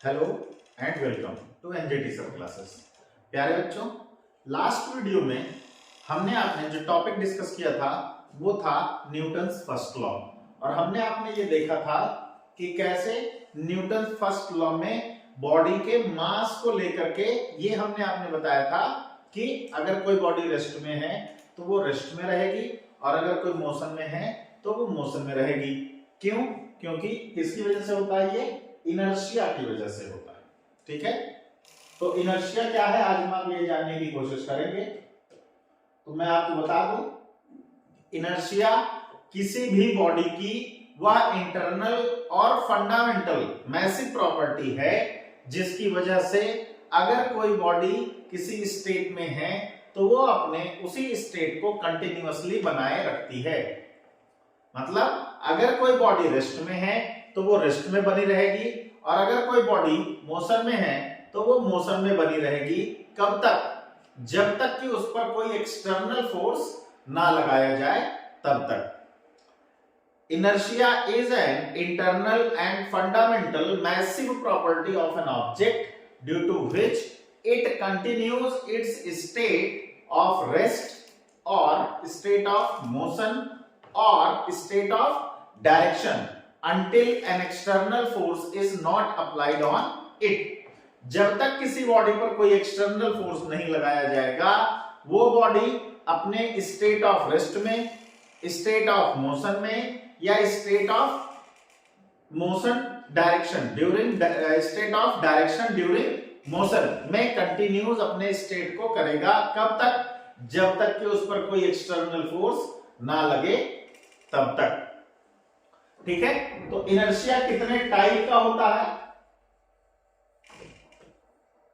Hello and welcome to एनजेटी सब classes. प्यारे बच्चों, लास्ट वीडियो में हमने आपने जो टॉपिक डिस्कस किया था वो था न्यूटन्स फर्स्ट लॉ, और हमने आपने ये देखा था कि कैसे न्यूटन्स फर्स्ट लॉ में बॉडी के मास को लेकर के ये हमने आपने बताया था कि अगर कोई बॉडी रेस्ट में है तो वो रेस्ट में रहेगी, और अगर कोई मोशन में है तो वो मोशन में रहेगी। क्यों? क्योंकि किसकी वजह से होता है? ये इनर्शिया की वजह से होता है। ठीक है, तो इनर्शिया क्या है आज हम ये जानने की कोशिश करेंगे। तो मैं आपको बता दूं, इनर्शिया किसी भी बॉडी की वह इंटरनल और फंडामेंटल मैसिव प्रॉपर्टी है जिसकी वजह से अगर कोई बॉडी किसी स्टेट में है तो वो अपने उसी स्टेट को कंटिन्यूअसली बनाए रखती है। मतलब अगर कोई बॉडी रेस्ट में है तो वो रेस्ट में बनी रहेगी, और अगर कोई बॉडी मोशन में है तो वो मोशन में बनी रहेगी। कब तक? जब तक कि उस पर कोई एक्सटर्नल फोर्स ना लगाया जाए तब तक। Inertia is an internal and fundamental massive property of an object due to which it continues its state of rest और स्टेट ऑफ मोशन और state of direction until an external force is not applied on it। जब तक किसी body पर कोई external force नहीं लगाया जाएगा वो बॉडी अपने स्टेट ऑफ रेस्ट में, स्टेट ऑफ मोशन में या state of motion direction during state of direction during motion में कंटिन्यूज अपने स्टेट को करेगा। कब तक? जब तक कि उस पर कोई एक्सटर्नल फोर्स ना लगे तब तक। ठीक है, तो इनर्शिया कितने टाइप का होता है?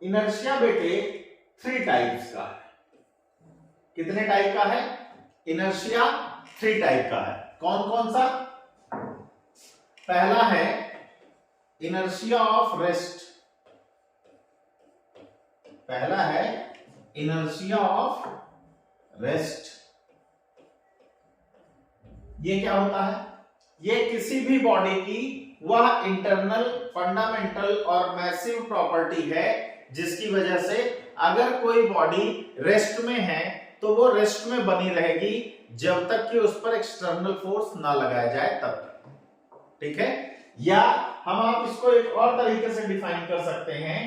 इनर्शिया बेटे 3 टाइप्स का है। कितने टाइप का है? इनर्शिया 3 टाइप का है। कौन कौन सा? पहला है इनर्शिया ऑफ रेस्ट। पहला है इनर्शिया ऑफ रेस्ट। ये क्या होता है? ये किसी भी बॉडी की वह इंटरनल, फंडामेंटल और मैसिव प्रॉपर्टी है जिसकी वजह से अगर कोई बॉडी रेस्ट में है तो वो रेस्ट में बनी रहेगी जब तक कि उस पर एक्सटर्नल फोर्स ना लगाया जाए तब तक। ठीक है, या हम आप इसको एक और तरीके से डिफाइन कर सकते हैं।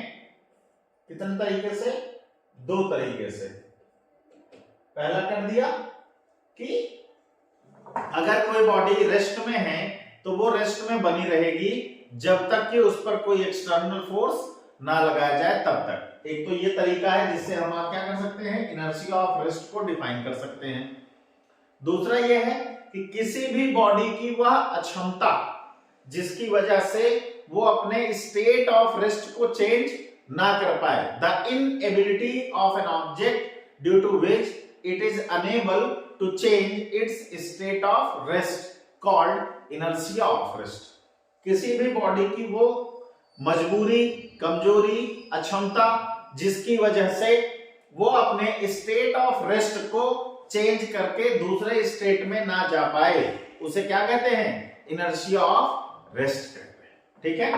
कितने तरीके से? 2 तरीके से। पहला कर दिया कि अगर कोई बॉडी रेस्ट में है तो वो रेस्ट में बनी रहेगी जब तक कि उस पर कोई एक्सटर्नल फोर्स ना लगाया जाए तब तक। एक तो ये तरीका है जिससे हम आप क्या कर सकते हैं, इनर्शिया ऑफ रेस्ट को डिफाइन कर सकते हैं। दूसरा ये है कि किसी भी बॉडी की वह अक्षमता जिसकी वजह से वो अपने स्टेट ऑफ रेस्ट को चेंज ना कर पाए, the inability of an object due to which it is unable to change its state of rest called inertia of rest। किसी भी बॉडी की वो मजबूरी, कमजोरी, अक्षमता जिसकी वजह से वो अपने स्टेट ऑफ रेस्ट को चेंज करके दूसरे स्टेट में ना जा पाए, उसे क्या कहते हैं? इनर्शिया ऑफ रेस्ट कहते हैं। ठीक है,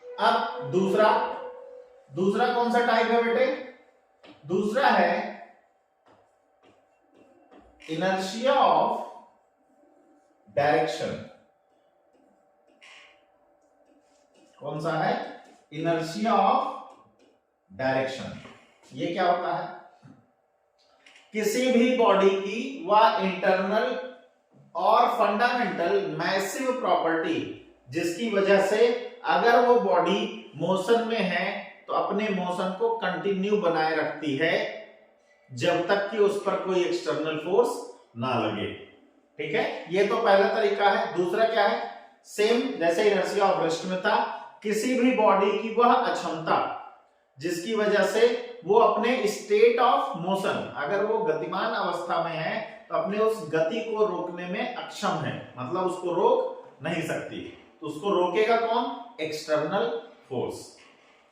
अब दूसरा कौन सा टाइप है बेटे? दूसरा है इनर्शिया ऑफ डायरेक्शन। कौन सा है? Inertia of direction. ये क्या होता है? किसी भी बॉडी की वह इंटरनल और फंडामेंटल मैसिव प्रॉपर्टी जिसकी वजह से अगर वो बॉडी मोशन में है तो अपने मोशन को कंटिन्यू बनाए रखती है जब तक कि उस पर कोई एक्सटर्नल फोर्स ना लगे। ठीक है, ये तो पहला तरीका है। दूसरा क्या है? सेम जैसे इनर्शिया ऑफ रेस्ट में था, किसी भी बॉडी की वह अक्षमता जिसकी वजह से वो अपने स्टेट ऑफ मोशन, अगर वो गतिमान अवस्था में है तो अपने उस गति को रोकने में अक्षम है, मतलब उसको रोक नहीं सकती, तो उसको रोकेगा कौन? External force.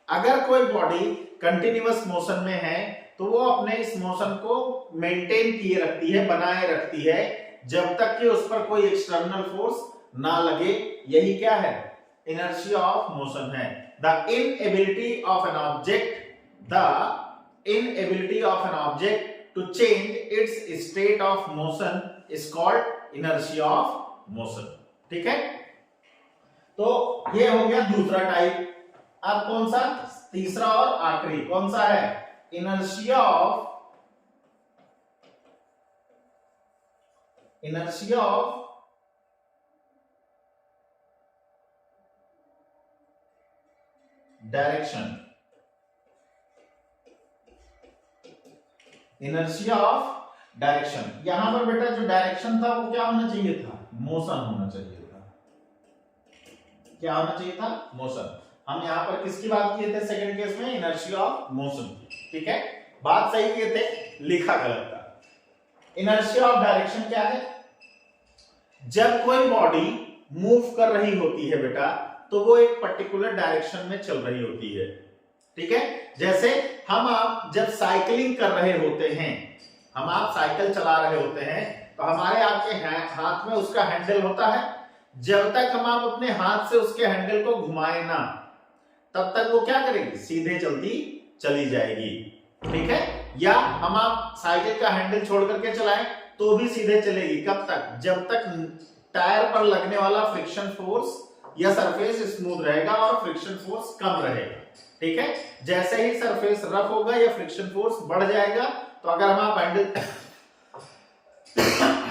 अगर कोई बॉडी कंटिन्यूअस मोशन में है तो वो अपने इस मोशन को मेंटेन किए रखती है, बनाए रखती है जब तक कि उस पर कोई एक्सटर्नल फोर्स ना लगे। यही क्या है? इनर्शिया ऑफ मोशन है। The inability of an object to change its state of motion is called inertia of motion. ठीक है, तो ये हो गया दूसरा टाइप। अब कौन सा तीसरा और आखिरी कौन सा है? Inertia of direction. Inertia of direction, यहां पर बेटा जो डायरेक्शन था वो क्या होना चाहिए था? मोशन होना चाहिए था। क्या होना चाहिए था? मोशन। हम यहां पर किसकी बात किए थे सेकंड केस में? Inertia of motion. ठीक है, बात सही किए थे, लिखा गलत था। इनर्शिया ऑफ डायरेक्शन क्या है? जब कोई बॉडी मूव कर रही होती है बेटा, तो वो एक पर्टिकुलर डायरेक्शन में चल रही होती है। ठीक है, जैसे हम आप जब साइकिलिंग कर रहे होते हैं, हम आप साइकिल चला रहे होते हैं, तो हमारे आपके हाथ में उसका हैंडल होता है। जब तक हम आप अपने हाथ से उसके हैंडल को घुमाए ना, तब तक वो क्या करेगी? सीधे चलती चली जाएगी। ठीक है, या हम आप साइकिल का हैंडल छोड़ करके चलाएं तो भी सीधे चलेगी। कब तक? जब तक टायर पर लगने वाला फ्रिक्शन फोर्स या सरफेस स्मूथ रहेगा और फ्रिक्शन फोर्स कम रहेगा। ठीक है, जैसे ही सरफेस रफ होगा या फ्रिक्शन फोर्स बढ़ जाएगा, तो अगर हम आप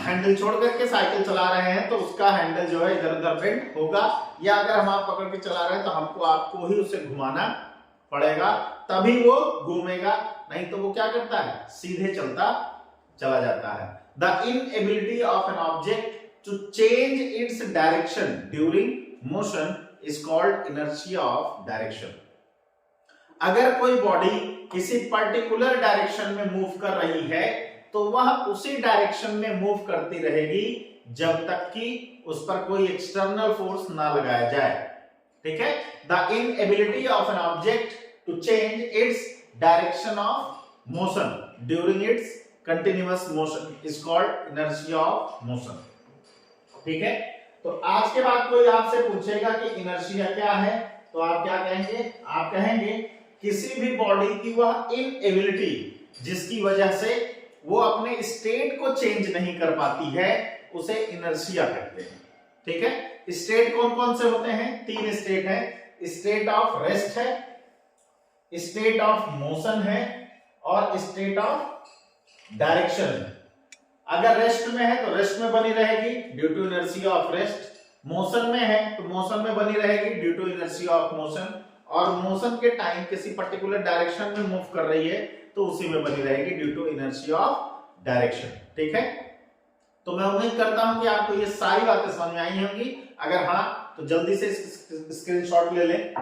हैंडल छोड़ करके साइकिल चला रहे हैं तो उसका हैंडल जो है इधर उधर बेंड होगा, या अगर हम आप पकड़ के चला रहे हैं तो आपको ही उसे घुमाना पड़ेगा, तभी वो घूमेगा। नहीं तो वो क्या करता है? सीधे चलता चला जाता है। The inability of an object to change its direction during motion is called inertia of direction. अगर कोई बॉडी किसी पर्टिकुलर डायरेक्शन में मूव कर रही है, तो वह उसी डायरेक्शन में मूव करती रहेगी जब तक कि उस पर कोई एक्सटर्नल फोर्स ना लगाया जाए। ठीक है, the inability of an object to change its direction of motion during its continuous motion is called inertia of motion. ठीक है, तो आज के बाद कोई आपसे पूछेगा कि इनर्शिया क्या है, तो आप क्या कहेंगे? आप कहेंगे किसी भी बॉडी की वह इनएबिलिटी जिसकी वजह से वो अपने स्टेट को चेंज नहीं कर पाती है, उसे इनर्शिया कहते हैं। ठीक है, स्टेट कौन कौन से होते हैं? 3 स्टेट है। स्टेट ऑफ रेस्ट है, स्टेट ऑफ मोशन है और स्टेट ऑफ डायरेक्शन है। अगर रेस्ट में है तो रेस्ट में बनी रहेगी due to inertia of rest, motion में है तो मोशन में बनी रहेगी due to inertia of motion, और मोशन के टाइम किसी पर्टिकुलर डायरेक्शन में मूव कर रही है तो उसी में बनी रहेगी due to inertia of direction. ठीक है, तो मैं उम्मीद करता हूं कि आपको ये सारी बातें समझ में आई होंगी। अगर हाँ, तो जल्दी से स्क्रीनशॉट ले लें।